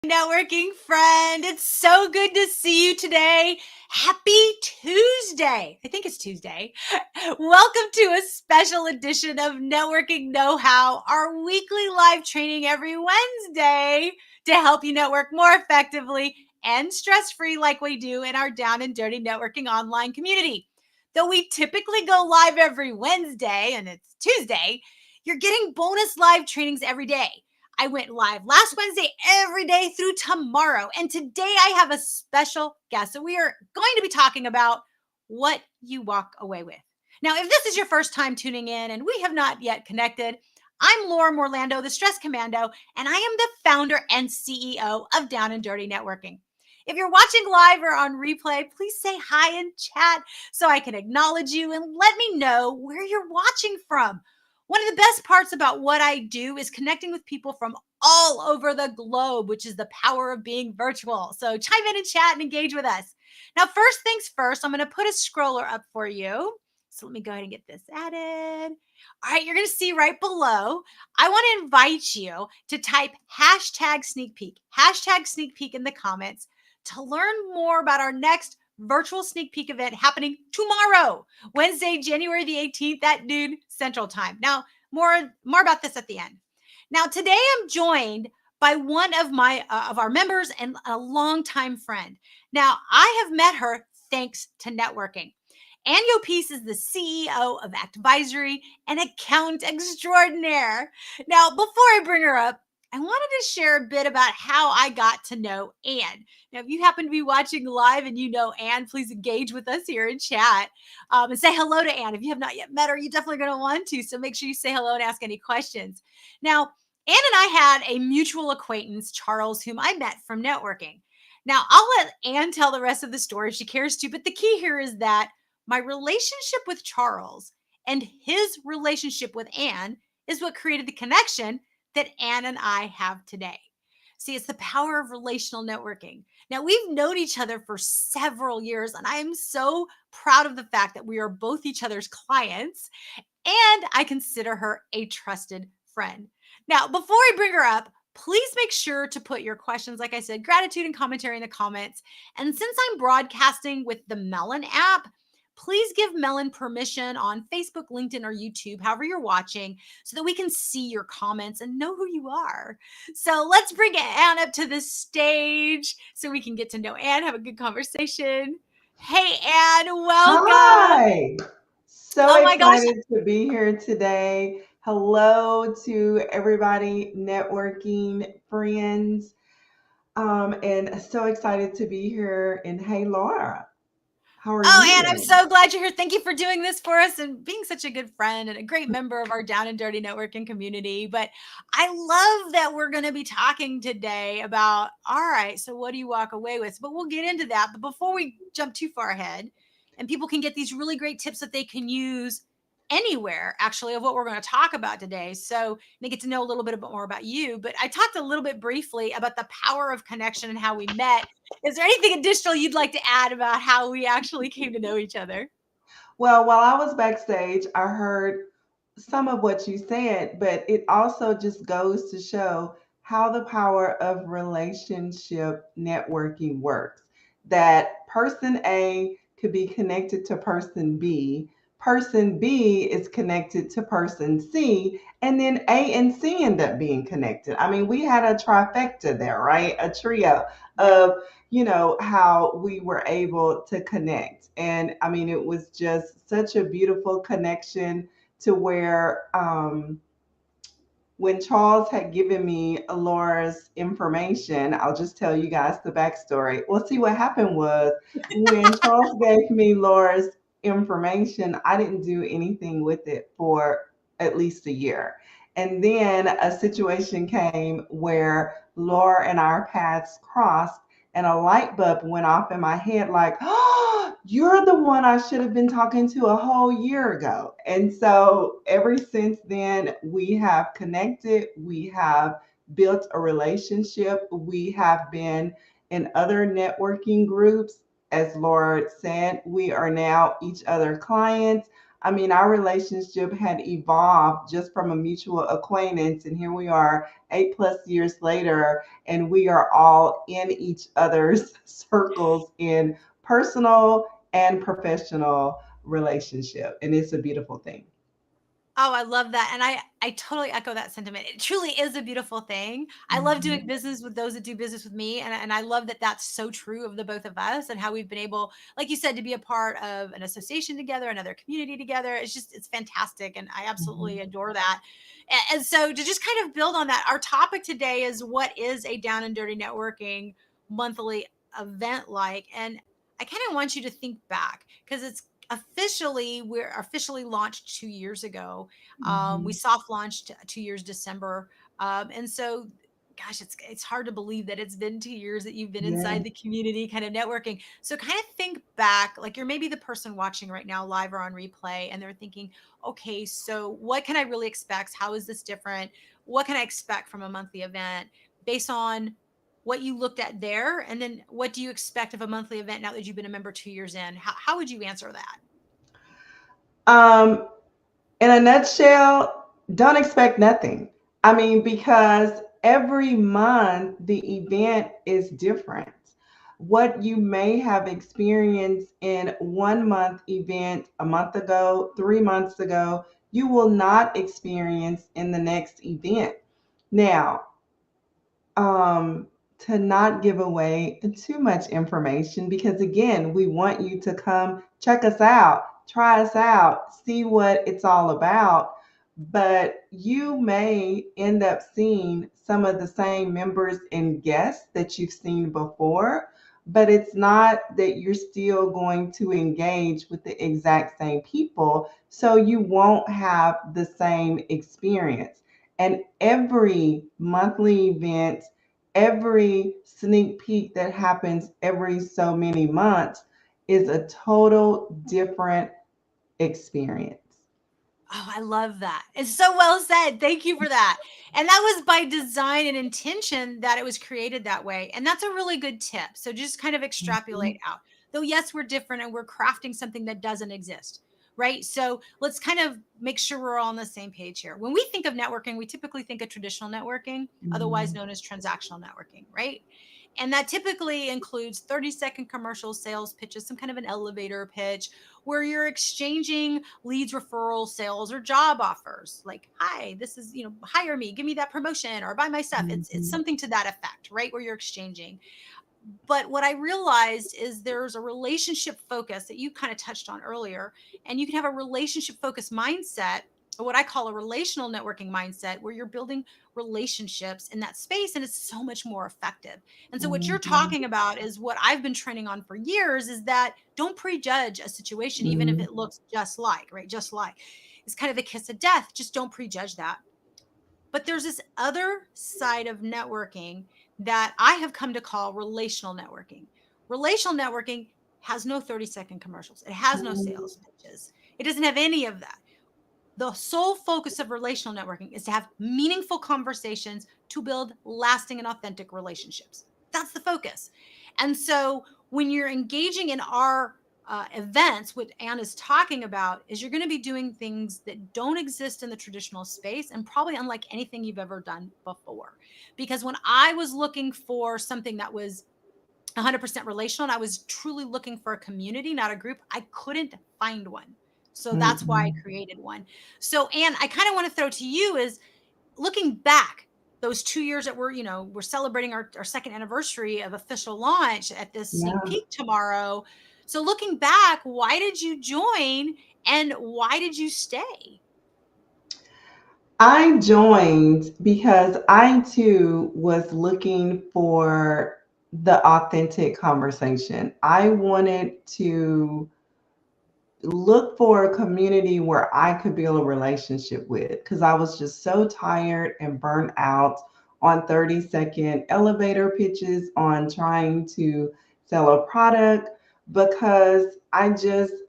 Networking friend. It's so good to see you today. Happy Tuesday. I think it's Tuesday. Welcome to a special edition of Networking Know-How, our weekly live training every Wednesday to help you network more effectively and stress-free like we do in our Down and Dirty Networking online community. Though we typically go live every Wednesday and it's Tuesday, you're getting bonus live trainings every day. I went live last Wednesday every day through tomorrow. And today I have a special guest. So we are going to be talking about what you walk away with. Now, if this is your first time tuning in and we have not yet connected, I'm Laura Morlando, the Stress Commando, and I am the founder and CEO of Down and Dirty Networking. If you're watching live or on replay, please say hi in chat so I can acknowledge you and let me know where you're watching from. One of the best parts about what I do is connecting with people from all over the globe, which is the power of being virtual. So chime in and chat and engage with us. Now, first things first, I'm going to put a scroller up for you. So let me go ahead and get this added. All right, you're going to see right below. I want to invite you to type hashtag sneak peek in the comments to learn more about our next virtual sneak peek event happening tomorrow, Wednesday, January the 18th at noon Central Time. Now, more about this at the end. Now, today I'm joined by one of our members and a longtime friend. Now, I have met her thanks to networking. Ann Yopis is the CEO of Actvisory and account extraordinaire. Now, before I bring her up, I wanted to share a bit about how I got to know Ann. Now, if you happen to be watching live and you know Ann, please engage with us here in chat and say hello to Ann. If you have not yet met her, you're definitely going to want to. So make sure you say hello and ask any questions. Now, Ann and I had a mutual acquaintance, Charles, whom I met from networking. Now, I'll let Ann tell the rest of the story if she cares to, but the key here is that my relationship with Charles and his relationship with Ann is what created the connection that Ann and I have today. See, it's the power of relational networking. Now, we've known each other for several years, and I am so proud of the fact that we are both each other's clients, and I consider her a trusted friend. Now, before I bring her up, please make sure to put your questions, like I said, gratitude and commentary in the comments. And since I'm broadcasting with the Melon app, please give Melon permission on Facebook, LinkedIn, or YouTube, however you're watching, so that we can see your comments and know who you are. So let's bring Ann up to the stage so we can get to know Ann, have a good conversation. Hey, Ann, welcome. Hi, so Oh my gosh. excited to be here today. Hello to everybody, networking friends, and so excited to be here. And hey, Laura, how are Oh, you Ann, I'm doing? so glad you're here. Thank you for doing this for us and being such a good friend and a great member of our Down and Dirty networking community. But I love that we're going to be talking today about, all right, so what do you walk away with? But we'll get into that. But before we jump too far ahead, and people can get these really great tips that they can use anywhere, actually, of what we're going to talk about today. So they get to know a little bit more about you. But I talked a little bit briefly about the power of connection and how we met. Is there anything additional you'd like to add about how we actually came to know each other? Well, while I was backstage, I heard some of what you said, but it also just goes to show how the power of relationship networking works. That person A could be connected to person B is connected to person C, and then A and C end up being connected. I mean, we had a trifecta there, right? A trio Yep. of how we were able to connect. And I mean, it was just such a beautiful connection to where when Charles had given me Laura's information, I'll just tell you guys the backstory. Well, see, what happened was when Charles gave me Laura's information, I didn't do anything with it for at least a year. And then a situation came where Laura and our paths crossed, and a light bulb went off in my head like, oh, you're the one I should have been talking to a whole year ago. And so ever since then, we have connected, we have built a relationship, we have been in other networking groups. As Laura said, we are now each other clients. I mean, our relationship had evolved just from a mutual acquaintance, and here we are 8+ years later, and we are all in each other's circles in personal and professional relationship, and it's a beautiful thing. Oh, I love that, and I totally echo that sentiment. It truly is a beautiful thing. I love doing Mhm. business with those that do business with me, and I love that that's so true of the both of us and how we've been able, like you said, to be a part of an association together, another community together. It's fantastic, and I absolutely Mhm. adore that. And so to just kind of build on that, our topic today is what is a down and dirty networking monthly event like? And I kind of want you to think back because we're officially launched 2 years ago. We Mhm. soft launched 2 years December, and so gosh, it's hard to believe that it's been 2 years that you've been inside Yes. the community, kind of networking. So kind of think back, like you're maybe the person watching right now, live or on replay, and they're thinking, okay, so what can I really expect? How is this different? What can I expect from a monthly event based on what you looked at there, and then what do you expect of a monthly event now that you've been a member 2 years in? How would you answer that? Um, in a nutshell, don't expect nothing. I mean, because every month the event is different. What you may have experienced in 1 month event a month ago, 3 months ago, you will not experience in the next event. Now, um, to not give away too much information, because again, we want you to come check us out, try us out, see what it's all about. But you may end up seeing some of the same members and guests that you've seen before, but it's not that you're still going to engage with the exact same people. So you won't have the same experience. And every monthly event, every sneak peek that happens every so many months is a total different experience. Oh, I love that. It's so well said. Thank you for that. And that was by design and intention that it was created that way. And that's a really good tip. So just kind of extrapolate Mhm. out. Though, yes, we're different and we're crafting something that doesn't exist. Right. So let's kind of make sure we're all on the same page here. When we think of networking, we typically think of traditional networking, otherwise Mhm. known as transactional networking. Right. And that typically includes 30-second commercial sales pitches, some kind of an elevator pitch where you're exchanging leads, referral, sales, or job offers. Like, hi, this is, hire me, give me that promotion or buy my stuff. It's Mhm. something to that effect, right? Where you're exchanging. But what I realized is there's a relationship focus that you kind of touched on earlier, and you can have a relationship focused mindset, or what I call a relational networking mindset, where you're building relationships in that space and it's so much more effective. And so what you're Mhm. talking about is what I've been training on for years, is that don't prejudge a situation even if Mhm. it looks just like, right? Just like. It's kind of the kiss of death. Just don't prejudge that. But there's this other side of networking that I have come to call relational networking. Relational networking has no 30-second commercials, it has no Mhm. sales pitches, it doesn't have any of that. The sole focus of relational networking is to have meaningful conversations to build lasting and authentic relationships. That's the focus. And so when you're engaging in our events, what Anne is talking about is you're going to be doing things that don't exist in the traditional space and probably unlike anything you've ever done before. Because when I was looking for something that was 100% relational and I was truly looking for a community, not a group, I couldn't find one. So that's why I Mhm. created one. So, Anne, I kind of want to throw to you is looking back those 2 years that we're celebrating our second anniversary of official launch at this sneak Yeah. peek tomorrow. So looking back, why did you join and why did you stay? I joined because I too was looking for the authentic conversation. I wanted to look for a community where I could build a relationship with because I was just so tired and burnt out on 30-second elevator pitches, on trying to sell a product because I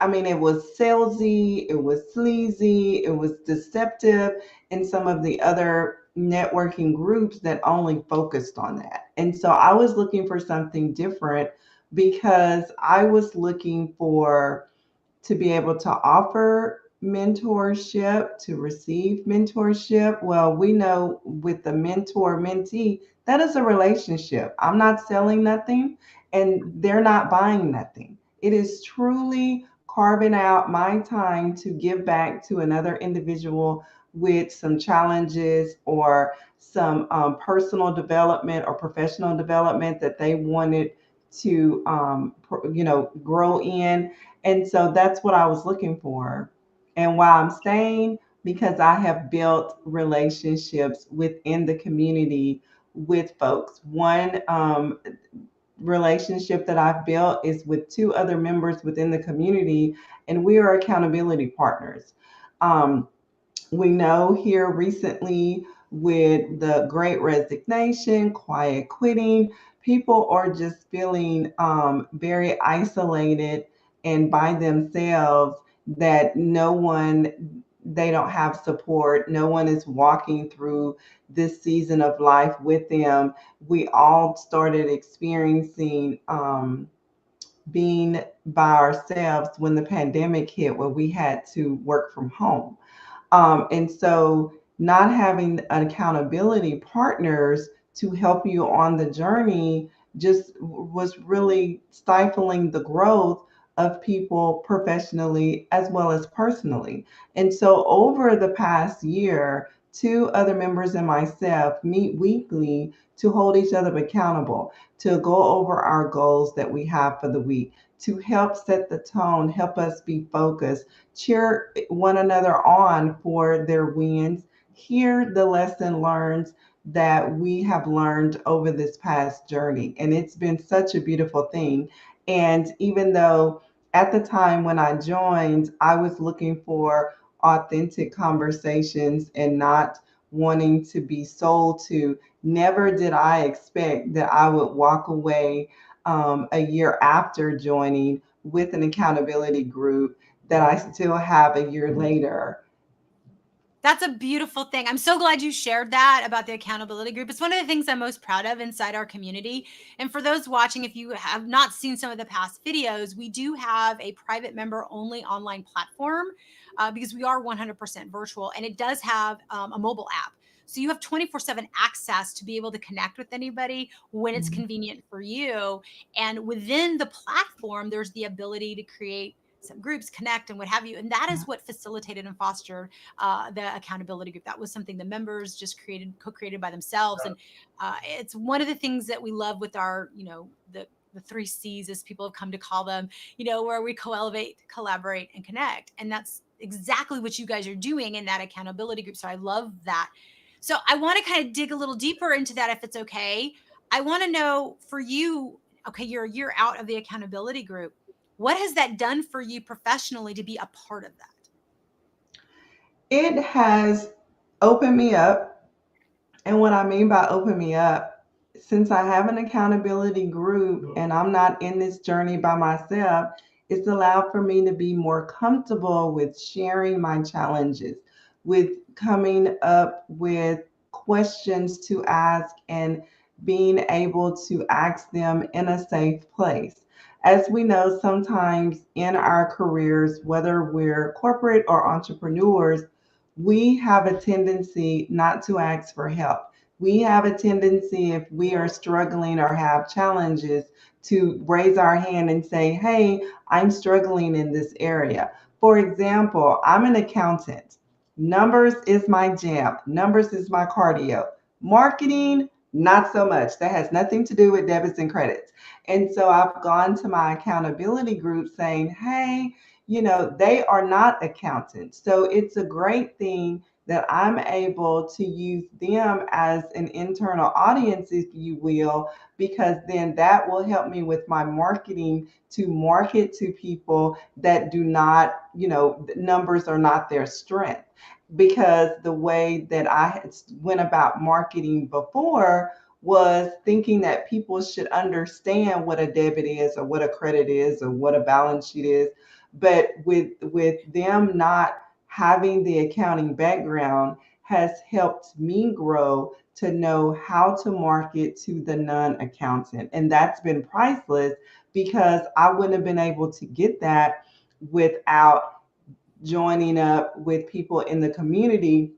mean, it was salesy, it was sleazy, it was deceptive, and some of the other networking groups that only focused on that. And so I was looking for something different because I was looking for to be able to offer mentorship, to receive mentorship? Well, we know with the mentor mentee, that is a relationship. I'm not selling nothing and they're not buying nothing. It is truly carving out my time to give back to another individual with some challenges or some personal development or professional development that they wanted to, grow in. And so that's what I was looking for. And why I'm staying, because I have built relationships within the community with folks. One relationship that I've built is with two other members within the community, and we are accountability partners. Um, we know here recently with the great resignation, quiet quitting, people are just feeling very isolated and by themselves, that no one, they don't have support, no one is walking through this season of life with them. We all started experiencing being by ourselves when the pandemic hit, where we had to work from home. And so, not having accountability partners to help you on the journey just was really stifling the growth of people professionally as well as personally. And so, over the past year, two other members and myself meet weekly to hold each other accountable, to go over our goals that we have for the week, to help set the tone, help us be focused, cheer one another on for their wins, hear the lesson learned that we have learned over this past journey. And it's been such a beautiful thing. And even though at the time when I joined, I was looking for authentic conversations and not wanting to be sold to, never did I expect that I would walk away a year after joining with an accountability group that I still have a year later. That's a beautiful thing. I'm so glad you shared that about the accountability group. It's one of the things I'm most proud of inside our community. And for those watching, if you have not seen some of the past videos, we do have a private member only online platform because we are 100% virtual, and it does have a mobile app. So you have 24/7 access to be able to connect with anybody when it's Mhm. convenient for you. And within the platform, there's the ability to create some groups, connect, and what have you. And that Yeah. is what facilitated and fostered the accountability group. That was something the members just created, co-created by themselves, and it's one of the things that we love with our, the three C's, as people have come to call them, where we co-elevate, collaborate, and connect. And that's exactly what you guys are doing in that accountability group. So I love that. So I want to kind of dig a little deeper into that, if it's okay. I want to know for you, okay, you're a year out of the accountability group. What has that done for you professionally to be a part of that? It has opened me up. And what I mean by open me up, since I have an accountability group and I'm not in this journey by myself, it's allowed for me to be more comfortable with sharing my challenges, with coming up with questions to ask and being able to ask them in a safe place. As we know, sometimes in our careers, whether we're corporate or entrepreneurs, we have a tendency not to ask for help. We have a tendency, if we are struggling or have challenges, to raise our hand and say, hey, I'm struggling in this area. For example, I'm an accountant. Numbers is my jam, numbers is my cardio. Marketing, not so much. That has nothing to do with debits and credits. And so I've gone to my accountability group saying, hey, they are not accountants. So it's a great thing that I'm able to use them as an internal audience, if you will, because then that will help me with my marketing to market to people that do not, numbers are not their strength. Because the way that I went about marketing before was thinking that people should understand what a debit is or what a credit is or what a balance sheet is, but with them not having the accounting background has helped me grow to know how to market to the non-accountant, and that's been priceless because I wouldn't have been able to get that without joining up with people in the community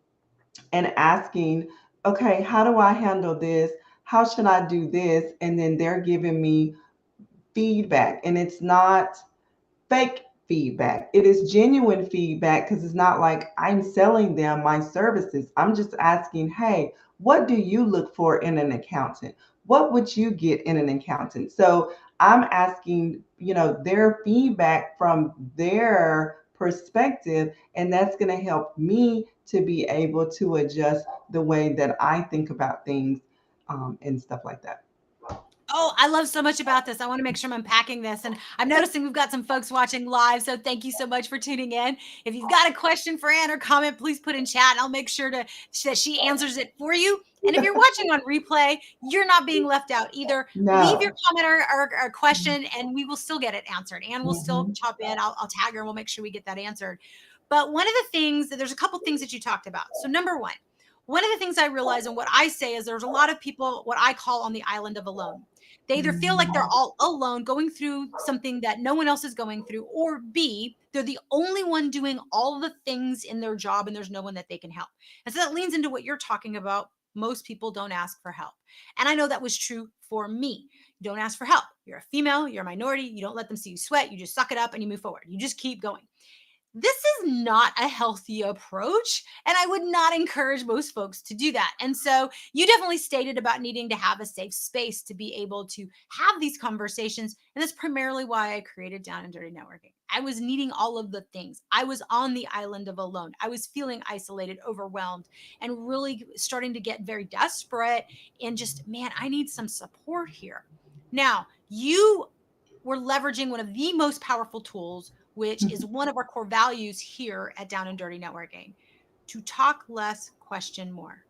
and asking, okay, how do I handle this? How should I do this? And then they're giving me feedback. And it's not fake feedback. It is genuine feedback because it's not like I'm selling them my services. I'm just asking, hey, what do you look for in an accountant? What would you get in an accountant? So I'm asking, their feedback from their perspective, and that's going to help me to be able to adjust the way that I think about things and stuff like that. Oh, I love so much about this. I want to make sure I'm unpacking this. And I'm noticing we've got some folks watching live. So thank you so much for tuning in. If you've got a question for Ann or comment, please put in chat and I'll make sure that she answers it for you. And if you're watching on replay, you're not being left out either. Leave your No. comment or question and we will still get it answered. Ann will still Mhm. chop in. I'll tag her and we'll make sure we get that answered. But one of the things, there's a couple things that you talked about. So number one of the things I realize and what I say is there's a lot of people, what I call on the island of alone. They either feel like they're all alone going through something that no one else is going through, or B, they're the only one doing all the things in their job and there's no one that they can help. And so that leans into what you're talking about. Most people don't ask for help. And I know that was true for me. You don't ask for help. You're a female, you're a minority, you don't let them see you sweat, you just suck it up and you move forward. You just keep going. This is not a healthy approach. And I would not encourage most folks to do that. And so you definitely stated about needing to have a safe space to be able to have these conversations. And that's primarily why I created Down and Dirty Networking. I was needing all of the things. I was on the island of alone. I was feeling isolated, overwhelmed, and really starting to get very desperate and just, man, I need some support here. Now, you were leveraging one of the most powerful tools, which is one of our core values here at Down and Dirty Networking, to talk less, question more.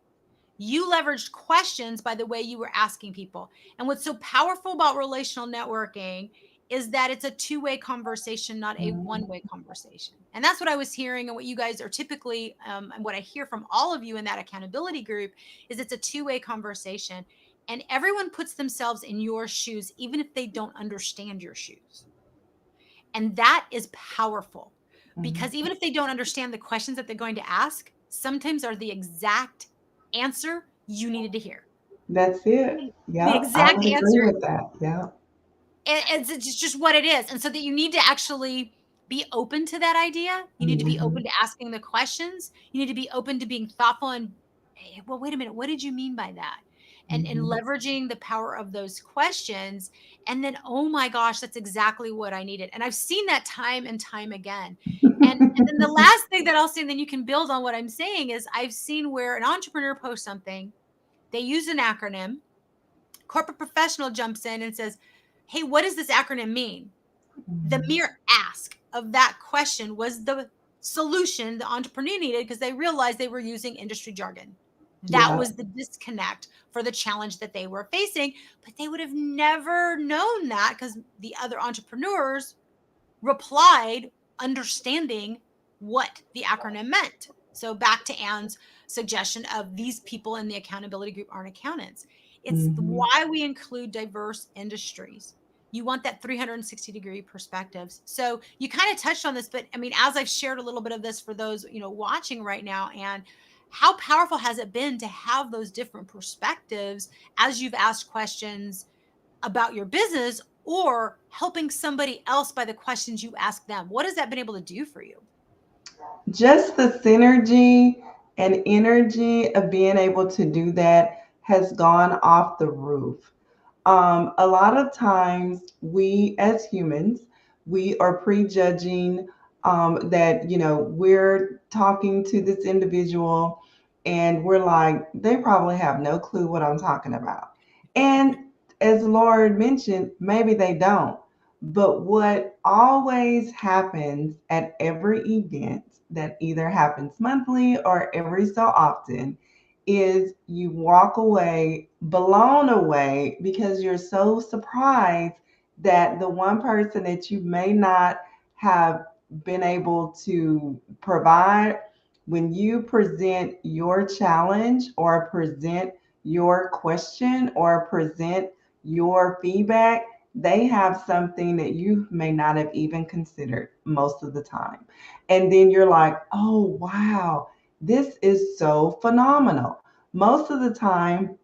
You leveraged questions by the way you were asking people. And what's so powerful about relational networking is that it's a two-way conversation, not a one-way conversation. And that's what I was hearing, and what you guys are typically, and what I hear from all of you in that accountability group is it's a two-way conversation. And everyone puts themselves in your shoes, even if they don't understand your shoes. And that is powerful because even if they don't understand the questions that they're going to ask, sometimes are the exact answer you needed to hear. That's it. The Yeah, I exact would agree answer. with that. Yeah. And it's just what it is. And so that you need to actually be open to that idea. You need to be open Mhm. to asking the questions. You need to be open to being thoughtful and, "Hey, well, wait a minute, what did you mean by that?" And Mhm. leveraging the power of those questions. And then, oh my gosh, that's exactly what I needed. And I've seen that time and time again. And then the last thing that I'll say, and then you can build on what I'm saying, is I've seen where an entrepreneur posts something, they use an acronym, corporate professional jumps in and says, "Hey, what does this acronym mean?" The Mhm. mere ask of that question was the solution the entrepreneur needed because they realized they were using industry jargon. That Yeah. was the disconnect for the challenge that they were facing. But they would have never known that because the other entrepreneurs replied understanding what the acronym meant. So back to Ann's suggestion of these people in the accountability group aren't accountants. It's Mhm. why we include diverse industries. You want that 360-degree perspectives. So you kind of touched on this, but I mean, as I've shared a little bit of this for those, watching right now, and how powerful has it been to have those different perspectives as you've asked questions about your business or helping somebody else by the questions you ask them? What has that been able to do for you? Just the synergy and energy of being able to do that has gone off the roof. A lot of times, we as humans, we are prejudging that, we're talking to this individual and we're like, they probably have no clue what I'm talking about. And as Laura mentioned, maybe they don't. But what always happens at every event that either happens monthly or every so often is you walk away blown away because you're so surprised that the one person that you may not have been able to provide, when you present your challenge or present your question or present your feedback, they have something that you may not have even considered most of the time. And then you're like, oh, wow, this is so phenomenal. Most of the time,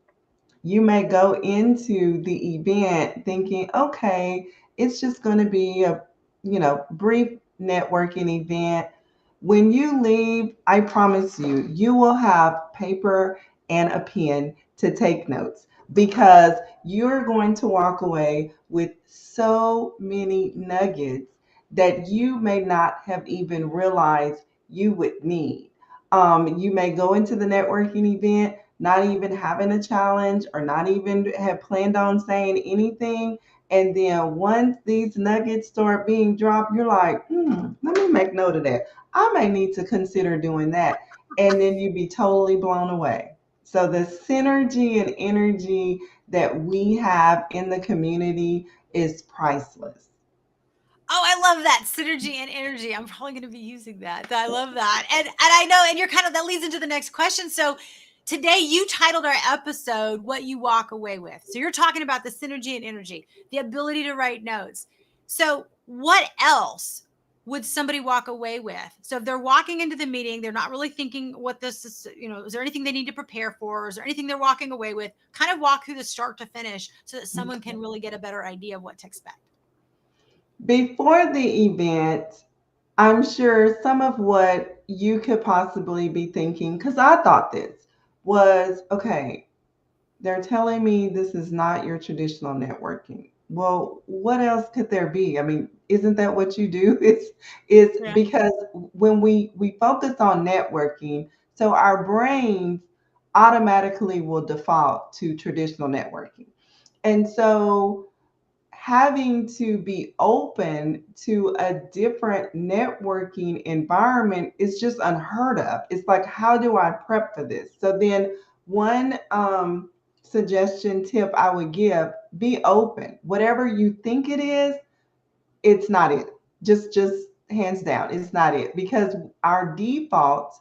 you may go into the event thinking, okay, it's just going to be a, brief networking event. When you leave, I promise you, you will have paper and a pen to take notes because you're going to walk away with so many nuggets that you may not have even realized you would need. You may go into the networking event not even having a challenge or not even have planned on saying anything. And then once these nuggets start being dropped, you're like, let me make note of that. I may need to consider doing that. And then you'd be totally blown away. So the synergy and energy that we have in the community is priceless. Oh, I love that synergy and energy. I'm probably going to be using that. I love that. And I know, and you're kind of, that leads into the next question. So today you titled our episode What You Walk Away With. So you're talking about the synergy and energy, the ability to write notes. So what else would somebody walk away with? So if they're walking into the meeting, they're not really thinking what this is, is there anything they need to prepare for? Is there anything they're walking away with? Kind of walk through the start to finish so that someone can really get a better idea of what to expect. Before the event, I'm sure some of what you could possibly be thinking, because I thought this was okay, they're telling me this is not your traditional networking. Well, what else could there be? I mean, isn't that what you do? It's Yeah. because when we focus on networking, so our brains automatically will default to traditional networking. And so having to be open to a different networking environment is just unheard of. It's like, how do I prep for this? So then, one suggestion tip I would give: be open. Whatever you think it is, it's not it. Just hands down, it's not it because our default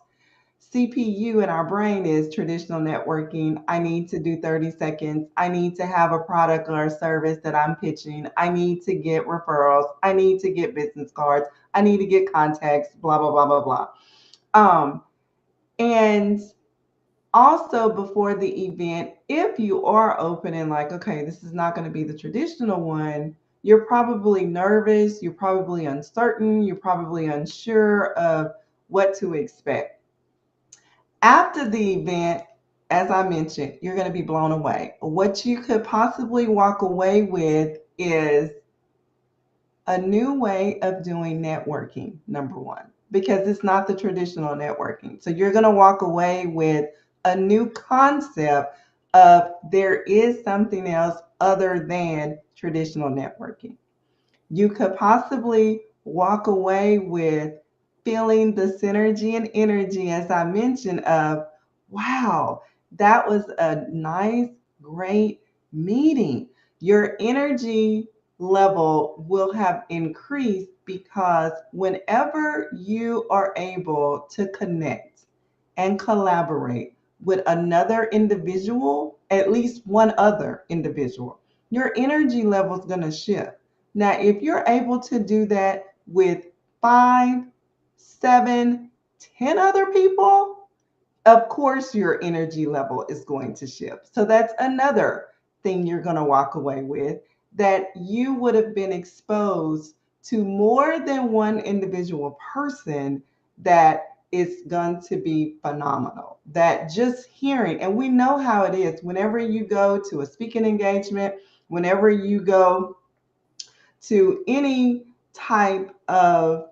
CPU in our brain is traditional networking. I need to do 30 seconds. I need to have a product or a service that I'm pitching. I need to get referrals. I need to get business cards. I need to get contacts, blah, blah, blah, blah, blah. And also before the event, if you are open and like, okay, this is not going to be the traditional one, you're probably nervous, you're probably uncertain, you're probably unsure of what to expect. After the event, as I mentioned, you're going to be blown away. What you could possibly walk away with is a new way of doing networking, number one, because it's not the traditional networking. So you're going to walk away with a new concept of there is something else other than traditional networking. You could possibly walk away with feeling the synergy and energy, as I mentioned, of wow, that was a nice, great meeting. Your energy level will have increased because whenever you are able to connect and collaborate with another individual, at least one other individual, your energy level is going to shift. Now, if you're able to do that with five, seven, 10 other people, of course your energy level is going to shift. So that's another thing you're going to walk away with, that you would have been exposed to more than one individual person that is going to be phenomenal. That just hearing, and we know how it is whenever you go to a speaking engagement, whenever you go to any type of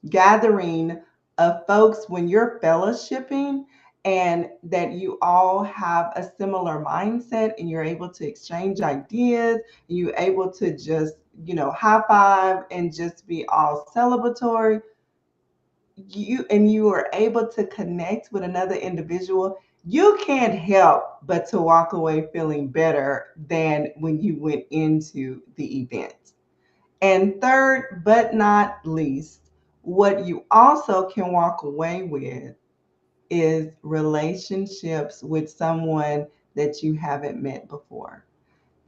gathering of folks, when you're fellowshipping and that you all have a similar mindset and you're able to exchange ideas, you're able to just, high five and just be all celebratory, you are able to connect with another individual, you can't help but to walk away feeling better than when you went into the event. And third, but not least, what you also can walk away with is relationships with someone that you haven't met before.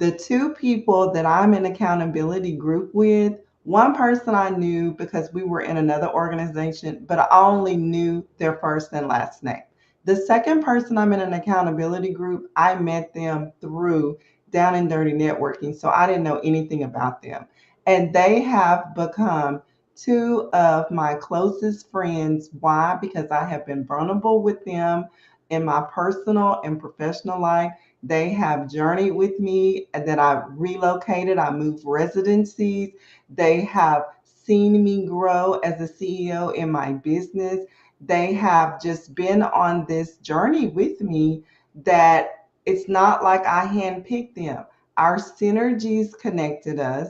The two people that I'm in accountability group with, one person I knew because we were in another organization, but I only knew their first and last name. The second person I'm in an accountability group, I met them through Down and Dirty Networking, so I didn't know anything about them. And they have become two of my closest friends. Why? Because I have been vulnerable with them in my personal and professional life. They have journeyed with me and that I relocated, I moved residencies. They have seen me grow as a CEO in my business. They have just been on this journey with me that it's not like I handpicked them. Our synergies connected us.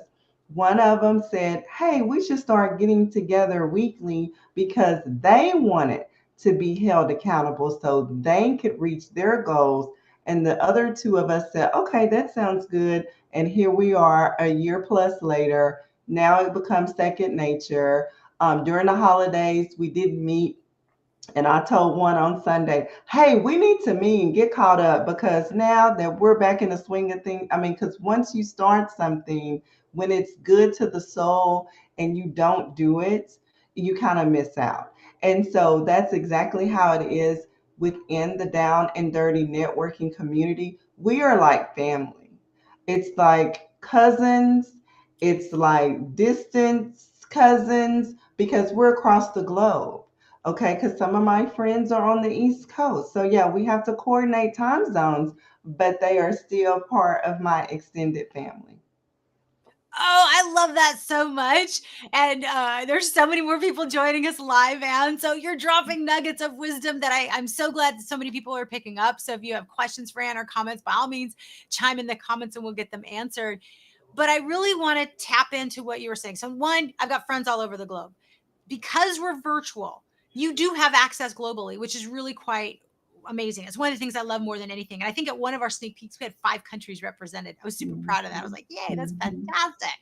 One of them said, "Hey, we should start getting together weekly because they wanted to be held accountable so they could reach their goals." And the other two of us said, "Okay, that sounds good." And here we are a year plus later. Now it becomes second nature. During the holidays, we did meet, and I told one on Sunday, "Hey, we need to meet and get caught up because now that we're back in the swing of things, I mean, because once you start something, when it's good to the soul and you don't do it, you kind of miss out." And so that's exactly how it is within the Down and Dirty networking community. We are like family. It's like cousins, it's like distant cousins because we're across the globe. Okay, because some of my friends are on the East Coast. So, yeah, we have to coordinate time zones, but they are still part of my extended family. Oh, I love that so much. And there's so many more people joining us live, Anne. So you're dropping nuggets of wisdom that I'm so glad that so many people are picking up. So if you have questions for Anne or comments, by all means, chime in the comments and we'll get them answered. But I really want to tap into what you were saying. So, one, I've got friends all over the globe. Because we're virtual, you do have access globally, which is really quite amazing. It's one of the things I love more than anything. And I think at one of our sneak peeks, we had 5 countries represented. I was super proud of that. I was like, yay, that's Mhm. fantastic.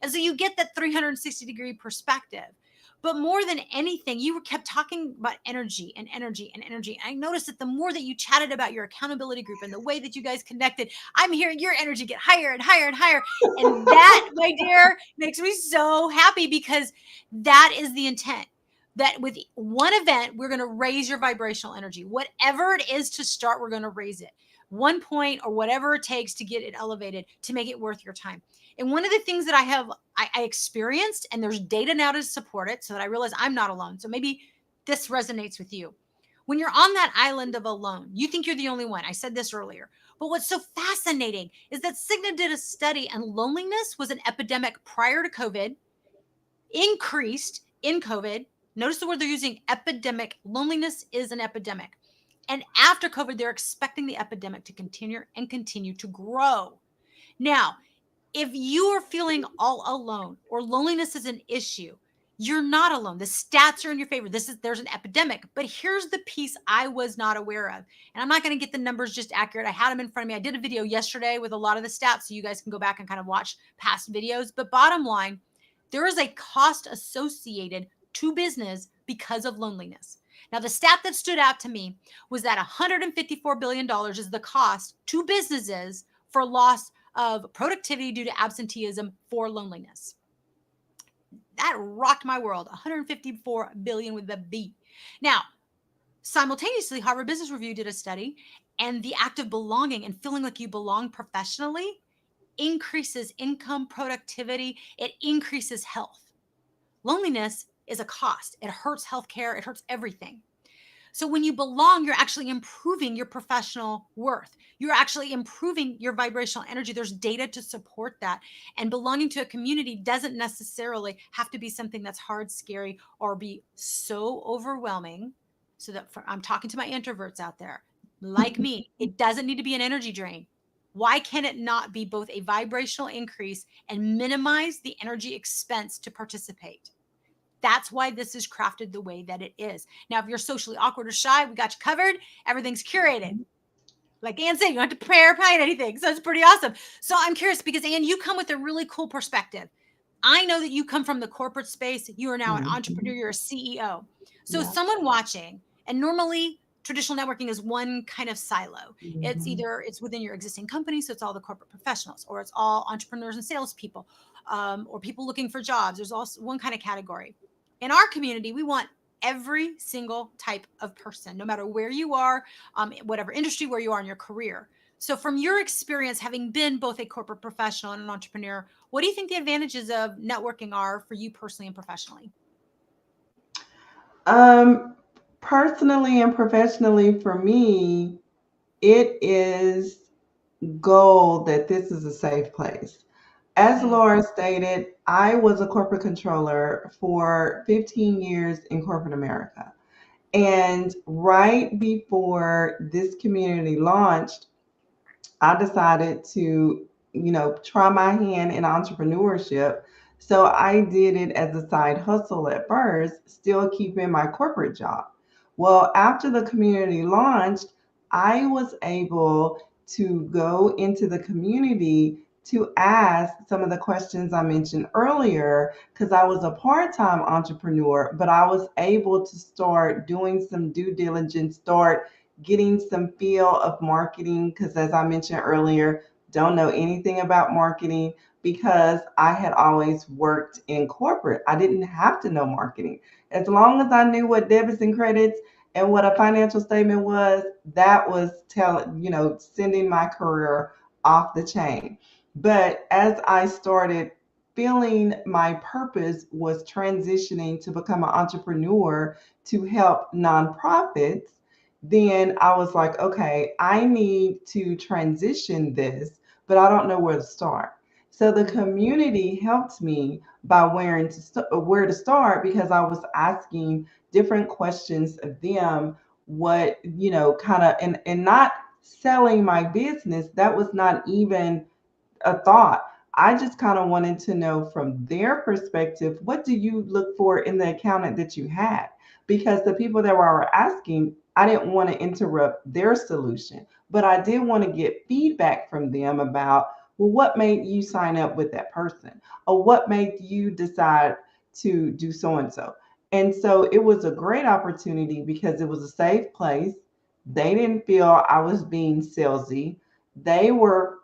And so you get that 360-degree perspective. But more than anything, you kept talking about energy and energy and energy. And I noticed that the more that you chatted about your accountability group and the way that you guys connected, I'm hearing your energy get higher and higher and higher. And that, my dear, makes me so happy because that is the intent. That with one event, we're going to raise your vibrational energy. Whatever it is to start, we're going to raise it. 1 point or whatever it takes to get it elevated to make it worth your time. And one of the things that I experienced, and there's data now to support it, so that I realize I'm not alone. So maybe this resonates with you. When you're on that island of alone, you think you're the only one. I said this earlier. But what's so fascinating is that Cigna did a study, and loneliness was an epidemic prior to COVID, increased in COVID. Notice the word they're using, epidemic. Loneliness is an epidemic. And after COVID, they're expecting the epidemic to continue and continue to grow. Now, if you are feeling all alone or loneliness is an issue, you're not alone. The stats are in your favor. There's an epidemic. But here's the piece I was not aware of. And I'm not going to get the numbers just accurate. I had them in front of me. I did a video yesterday with a lot of the stats, so you guys can go back and kind of watch past videos. But bottom line, there is a cost associated to business because of loneliness. Now, the stat that stood out to me was that $154 billion is the cost to businesses for loss of productivity due to absenteeism for loneliness. That rocked my world. 154 billion with a B. Now, simultaneously, Harvard Business Review did a study, and the act of belonging and feeling like you belong professionally increases income, productivity, it increases health. Loneliness is a cost. It hurts healthcare, it hurts everything. So when you belong, you're actually improving your professional worth. You're actually improving your vibrational energy. There's data to support that. And belonging to a community doesn't necessarily have to be something that's hard, scary, or be so overwhelming. So that I'm talking to my introverts out there, like me, it doesn't need to be an energy drain. Why can it not be both a vibrational increase and minimize the energy expense to participate? That's why this is crafted the way that it is. Now, if you're socially awkward or shy, we got you covered. Everything's curated. Like Anne said, you don't have to pray or paint anything. So it's pretty awesome. So I'm curious because, Anne, you come with a really cool perspective. I know that you come from the corporate space. You are now an entrepreneur. Mhm. You're a CEO. So Yeah. someone watching, and normally traditional networking is one kind of silo. It's Mhm. either it's within your existing company, so it's all the corporate professionals, or it's all entrepreneurs and salespeople, or people looking for jobs. There's also one kind of category. In our community, we want every single type of person, no matter where you are, whatever industry, where you are in your career. So, from your experience, having been both a corporate professional and an entrepreneur, what do you think the advantages of networking are for you personally and professionally? Um, Personally and professionally for me, it is gold that this is a safe place. As Mm. Laura stated, I was a corporate controller for 15 years in corporate America. And right before this community launched, I decided to, try my hand in entrepreneurship. So I did it as a side hustle at first, still keeping my corporate job. Well, after the community launched, I was able to go into the community to ask some of the questions I mentioned earlier because I was a part time entrepreneur, but I was able to start doing some due diligence, start getting some feel of marketing because as I mentioned earlier, don't know anything about marketing because I had always worked in corporate. I didn't have to know marketing. As long as I knew what debits and credits and what a financial statement was, that was sending my career off the chain. But as I started feeling my purpose was transitioning to become an entrepreneur to help nonprofits, then I was like, okay, I need to transition this, but I don't know where to start. So the Mm. community helped me by where to start because I was asking different questions of them, what, kind of, and not selling my business. That was not even a thought. I just kind of wanted to know from their perspective, what do you look for in the accountant that you had? Because the people that were asking, I didn't want to interrupt their solution, but I did want to get feedback from them about, well, what made you sign up with that person? Or what made you decide to do so and so? And so it was a great opportunity because it was a safe place. They didn't feel I was being salesy. They were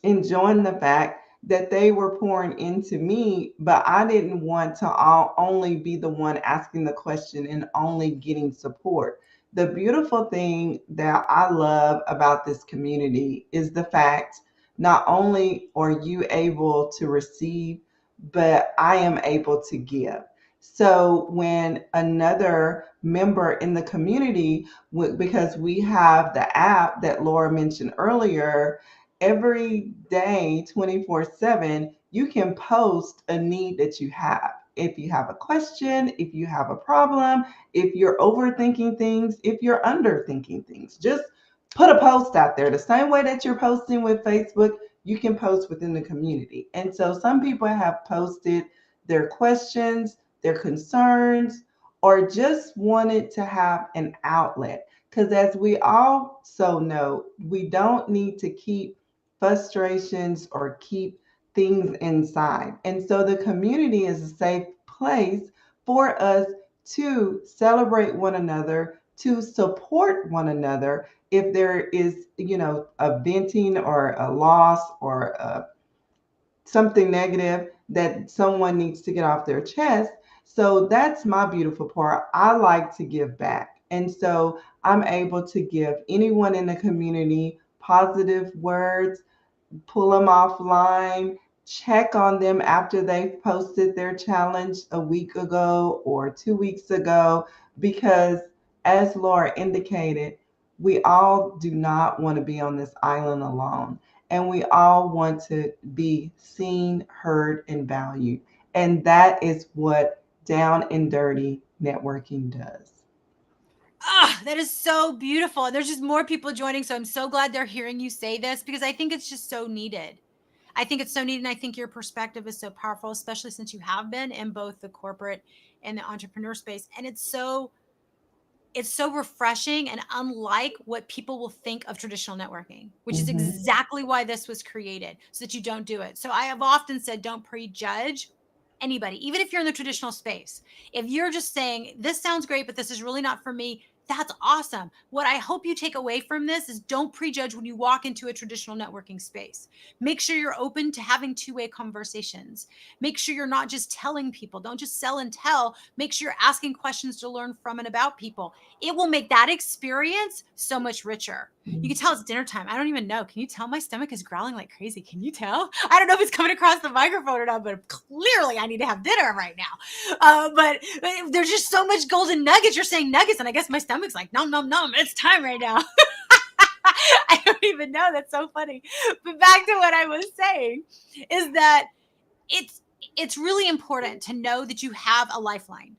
enjoying the fact that they were pouring into me, but I didn't want to only be the one asking the question and only getting support. The beautiful thing that I love about this community is the fact not only are you able to receive, but I am able to give. So when another member in the community, because we have the app that Laura mentioned earlier, every day 24/7 you can post a need that you have. If you have a question, if you have a problem, if you're overthinking things, if you're underthinking things, just put a post out there the same way that you're posting with Facebook. You can post within the community. And so some people have posted their questions, their concerns, or just wanted to have an outlet, because as we also know, we don't need to keep frustrations or keep things inside. And so the community is a safe place for us to celebrate one another, to support one another if there is, a venting or a loss or something negative that someone needs to get off their chest. So that's my beautiful part. I like to give back. And so I'm able to give anyone in the community positive words, pull them offline, check on them after they've posted their challenge a week ago or 2 weeks ago, because as Laura indicated, we all do not want to be on this island alone. And we all want to be seen, heard, and valued. And that is what Down and Dirty networking does. Ah, that is so beautiful. And there's just more people joining. So I'm so glad they're hearing you say this because I think it's just so needed. I think it's so neat. And I think your perspective is so powerful, especially since you have been in both the corporate and the entrepreneur space. And it's so refreshing and unlike what people will think of traditional networking, which is Mhm. exactly why this was created, so that you don't do it. So I have often said, don't prejudge anybody, even if you're in the traditional space. If you're just saying, this sounds great, but this is really not for me, That's awesome. What I hope you take away from this is don't prejudge when you walk into a traditional networking space. Make sure you're open to having two-way conversations. Make sure you're not just telling people. Don't just sell and tell. Make sure you're asking questions to learn from and about people. It will make that experience so much richer. You can tell it's dinner time. I don't even know. Can you tell my stomach is growling like crazy? Can you tell? I don't know if it's coming across the microphone or not, but clearly I need to have dinner right now. But there's just so much golden nuggets. You're saying nuggets, and I guess my stomach's like, nom, nom, nom. It's time right now. I don't even know. That's so funny. But back to what I was saying is that it's really important to know that you have a lifeline.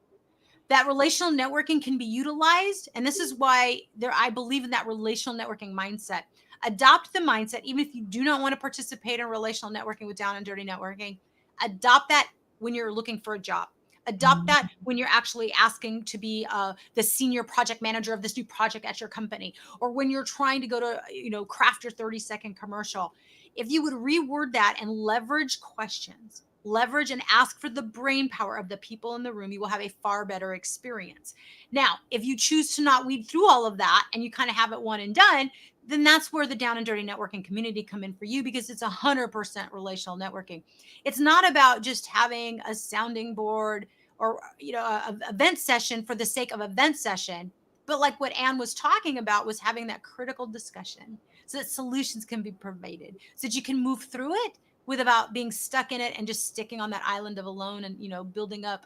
That relational networking can be utilized. And this is why I believe in that relational networking mindset. Adopt the mindset, even if you do not want to participate in relational networking with Down and Dirty Networking, adopt that when you're looking for a job. Adopt that when you're actually asking to be the senior project manager of this new project at your company, or when you're trying to go to, craft your 30-second commercial. If you would reword that and leverage questions, leverage and ask for the brain power of the people in the room, you will have a far better experience. Now, if you choose to not weed through all of that and you kind of have it one and done, then that's where the Down and Dirty Networking community come in for you, because it's 100% relational networking. It's not about just having a sounding board or a event session for the sake of event session, but like what Anne was talking about was having that critical discussion so that solutions can be provided, so that you can move through it without being stuck in it and just sticking on that island of alone and building up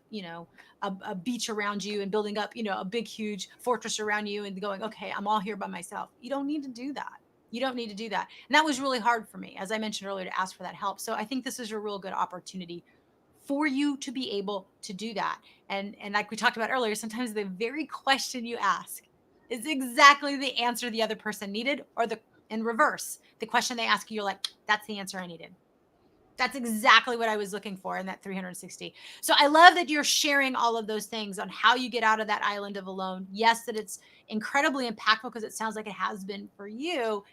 a beach around you and building up a big huge fortress around you and going, okay, I'm all here by myself. You don't need to do that. You don't need to do that. And that was really hard for me, as I mentioned earlier, to ask for that help. So I think this is a real good opportunity for you to be able to do that. And like we talked about earlier, sometimes the very question you ask is exactly the answer the other person needed, or in reverse, the question they ask you, you're like, that's the answer I needed. That's exactly what I was looking for in that 360. So I love that you're sharing all of those things on how you get out of that island of alone. Yes, that it's incredibly impactful, because it sounds like it has been for you,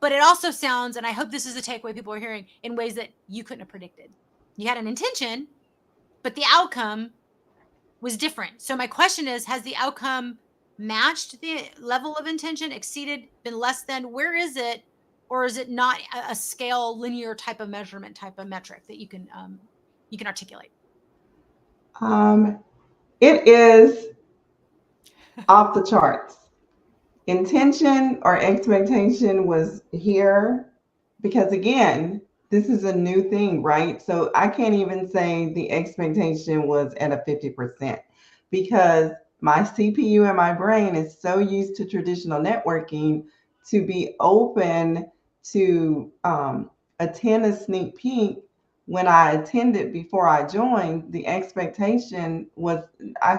but it also sounds, and I hope this is the takeaway people are hearing, in ways that you couldn't have predicted. You had an intention, but the outcome was different. So my question is, has the outcome matched the level of intention, exceeded, been less than? Where is it? Or is it not a scale, linear type of measurement, type of metric that you can articulate? It is off the charts. Intention or expectation was here because, again, this is a new thing, right? So I can't even say the expectation was at a 50% because my CPU and my brain is so used to traditional networking to be open to attend a sneak peek. When I attended before I joined, the expectation was I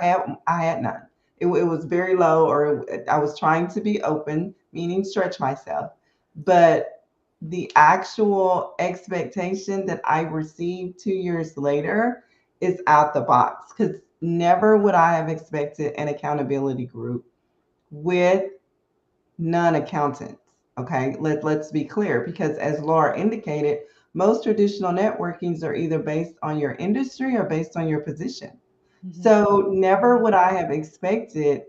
had none. It was very low, or I was trying to be open, meaning stretch myself. But the actual expectation that I received 2 years later is out the box, because never would I have expected an accountability group with non-accountants. Okay, let's be clear, because as Laura indicated, most traditional networkings are either based on your industry or based on your position. So never would I have expected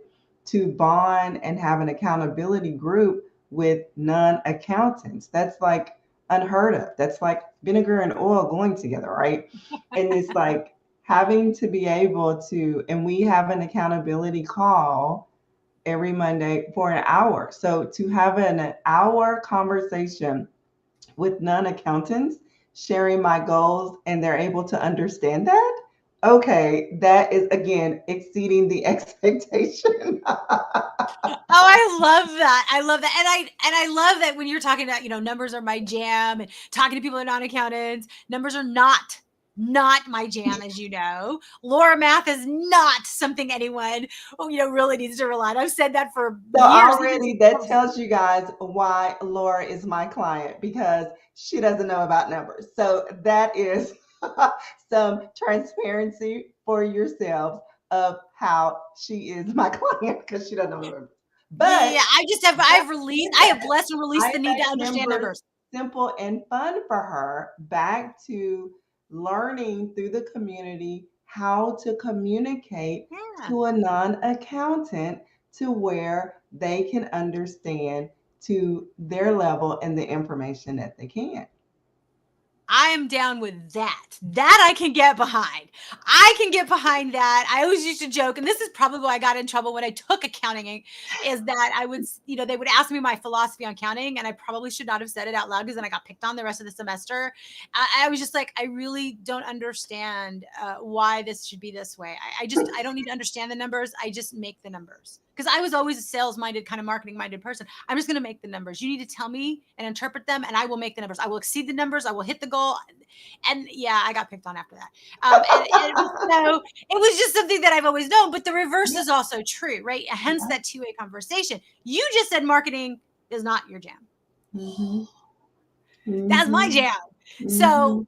to bond and have an accountability group with non-accountants. That's like unheard of. That's like vinegar and oil going together, right? And it's like having to be able to, and we have an accountability call every Monday for an hour. So to have an hour conversation with non-accountants sharing my goals and they're able to understand that, okay, that is again exceeding the expectation. Oh, I love that. I love that. And I love that when you're talking about, numbers are my jam, and talking to people who are non-accountants, numbers are not my jam, as you know. Laura math is not something anyone, really needs to rely on. I've said that for So years. already that tells you guys why Laura is my client, because she doesn't know about numbers. So that is some transparency for yourselves of how she is my client, because she doesn't know numbers. Yeah, But I have blessed and released I the need to make understand numbers numbers. simple and fun for her, back to learning through the community how to communicate Yeah. to a non-accountant to where they can understand to their level and the information that they can. I am down with that. That I can get behind. I can get behind that. I always used to joke, and this is probably why I got in trouble when I took accounting, is that I would, they would ask me my philosophy on counting, and I probably should not have said it out loud because then I got picked on the rest of the semester. I was just like, I really don't understand why this should be this way. I don't need to understand the numbers. I just make the numbers. Because I was always a sales-minded, kind of marketing-minded person. I'm just going to make the numbers. You need to tell me and interpret them, and I will make the numbers. I will exceed the numbers. I will hit the goal. And yeah, I got picked on after that. It was just something that I've always known. But the reverse is also true, right? Hence that two-way conversation. You just said marketing is not your jam. Mm-hmm. That's my jam. Mm-hmm. So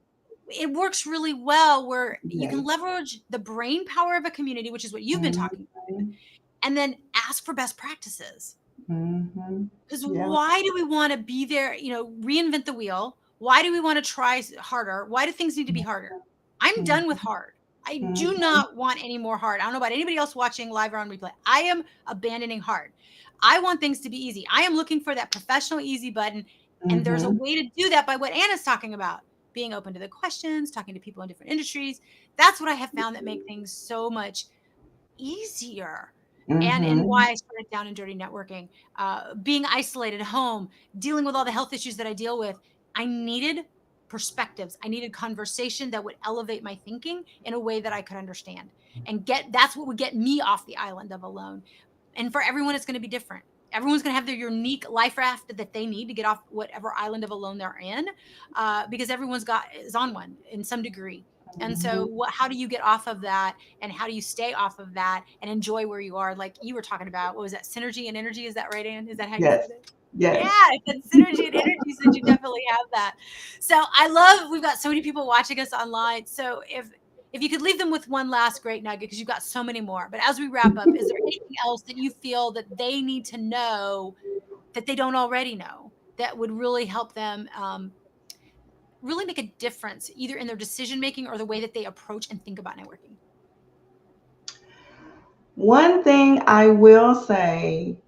it works really well where you can leverage the brain power of a community, which is what you've been talking about, and then ask for best practices. Because why do we want to be there, reinvent the wheel? Why do we want to try harder? Why do things need to be harder? I'm done with hard. I do not want any more hard. I don't know about anybody else watching live or on replay. I am abandoning hard. I want things to be easy. I am looking for that professional easy button. And there's a way to do that by what Anna's talking about, being open to the questions, talking to people in different industries. That's what I have found that make things so much easier. And why I started Down and Dirty Networking, being isolated at home, dealing with all the health issues that I deal with. I needed perspectives. I needed conversation that would elevate my thinking in a way that I could understand and that's what would get me off the island of alone. And for everyone, it's going to be different. Everyone's going to have their unique life raft that they need to get off whatever island of alone they're in, because everyone's is on one in some degree. And so how do you get off of that, and how do you stay off of that and enjoy where you are? Like you were talking about, what was that? Synergy and energy. Is that right, Ann? Is that how you said it? Yes. Yeah, it's synergy and energy, so you definitely have that. So we've got so many people watching us online. So if you could leave them with one last great nugget, because you've got so many more, but as we wrap up, is there anything else that you feel that they need to know that they don't already know that would really help them really make a difference either in their decision making or the way that they approach and think about networking? One thing I will say,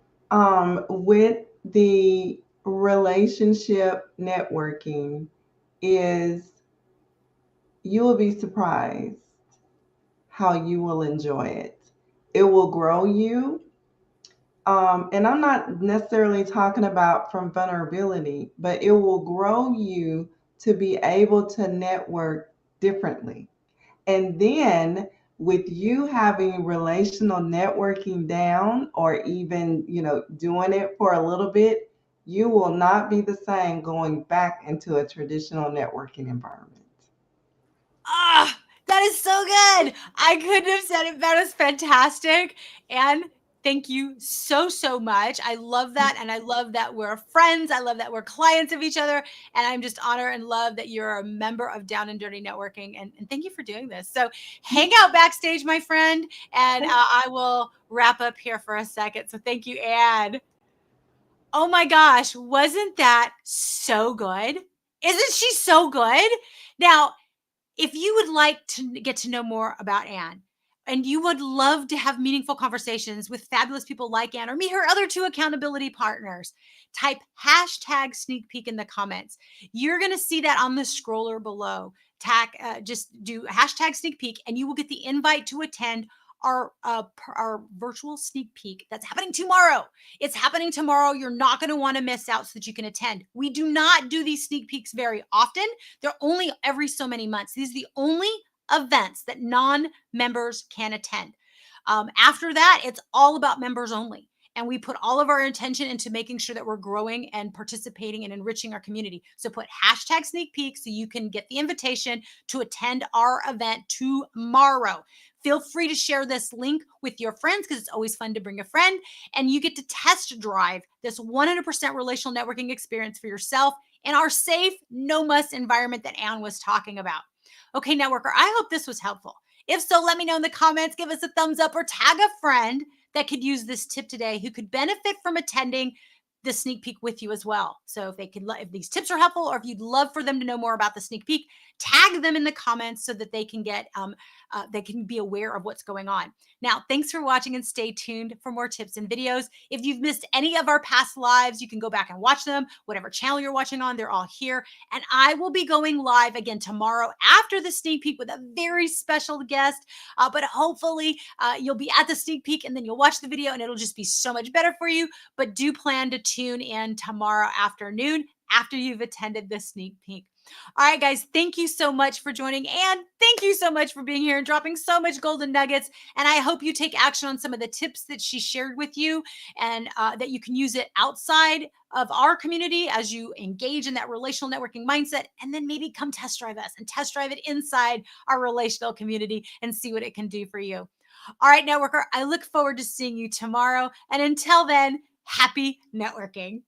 with the relationship networking is you will be surprised how you will enjoy it. It will grow you. And I'm not necessarily talking about from vulnerability, but it will grow you to be able to network differently. And then with you having relational networking down, or even, doing it for a little bit, you will not be the same going back into a traditional networking environment. Ah, that is so good. I couldn't have said it better. It's fantastic. And thank you so, so much. I love that. And I love that we're friends. I love that we're clients of each other. And I'm just honored and love that you're a member of Down and Dirty Networking. And thank you for doing this. So hang out backstage, my friend. And I will wrap up here for a second. So thank you, Ann. Oh my gosh. Wasn't that so good? Isn't she so good? Now, if you would like to get to know more about Ann, and you would love to have meaningful conversations with fabulous people like Ann or meet her other two accountability partners, type hashtag sneak peek in the comments. You're going to see that on the scroller below. Just do hashtag sneak peek and you will get the invite to attend our virtual sneak peek that's happening tomorrow. It's happening tomorrow. You're not going to want to miss out so that you can attend. We do not do these sneak peeks very often. They're only every so many months. These are the only events that non-members can attend. After that, it's all about members only. And we put all of our intention into making sure that we're growing and participating and enriching our community. So put hashtag sneak peek so you can get the invitation to attend our event tomorrow. Feel free to share this link with your friends because it's always fun to bring a friend. And you get to test drive this 100% relational networking experience for yourself in our safe, no-muss environment that Ann was talking about. Okay, networker, I hope this was helpful. If so, let me know in the comments, give us a thumbs up, or tag a friend that could use this tip today who could benefit from attending the sneak peek with you as well. So if these tips are helpful, or if you'd love for them to know more about the sneak peek, tag them in the comments so that they can get they can be aware of what's going on. Now, thanks for watching and stay tuned for more tips and videos. If you've missed any of our past lives, you can go back and watch them. Whatever channel you're watching on, they're all here. And I will be going live again tomorrow after the sneak peek with a very special guest. But hopefully you'll be at the sneak peek and then you'll watch the video and it'll just be so much better for you. But do plan to tune in tomorrow afternoon after you've attended the sneak peek. All right, guys, thank you so much for joining. And thank you so much for being here and dropping so much golden nuggets. And I hope you take action on some of the tips that she shared with you and that you can use it outside of our community as you engage in that relational networking mindset. And then maybe come test drive us and test drive it inside our relational community and see what it can do for you. All right, networker, I look forward to seeing you tomorrow. And until then, happy networking.